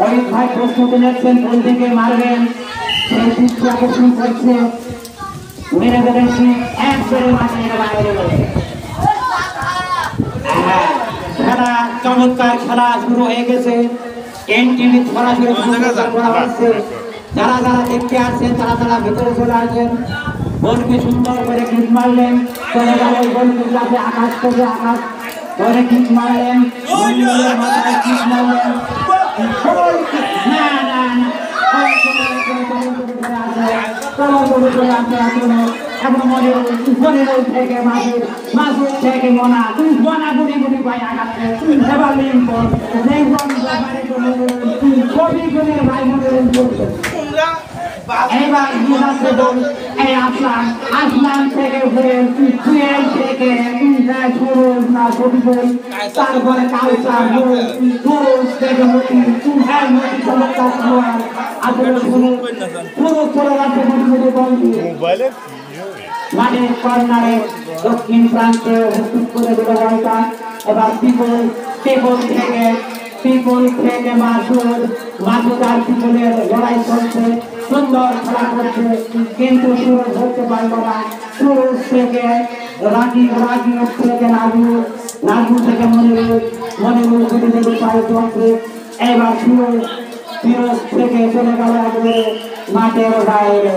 অনেক ভাই প্রস্তুতি নিচ্ছেন কোন দিকে মারবেন সেই দৃষ্টি আকর্ষণ করছে মেরে দেবেন একবারে মাঠে বাইরে খেলা চমৎকার খেলা শুরু হয়ে গেছে এনটিভি সরাসরি করা হচ্ছে যারা যারা দেখতে আসছেন তারা ভেতরে চলে আসেন বলকে সুন্দর করে কিক মারলেন চলে গেল বলকে কাছে আকাশ থেকে আকাশ ধরে কিক মারলেন মাথায় কিক মারলেন আসমান থেকে থেকে তারপরে কালচার থেকে মাঠের কর্নারে দক্ষিণ প্রান্তে করে দিল বলটা এবার পিপল থেকে মাসুদ আর পিপলের লড়াই চলছে সুন্দর খেলা করছে কিন্তু সুরজ ধরতে পারল না সুরজ থেকে রাজি থেকে নাজু থেকে মনিরুল গুলি থেকে পায়ে চলছে এবার সুরজ থেকে চলে গেল মাঠের বাইরে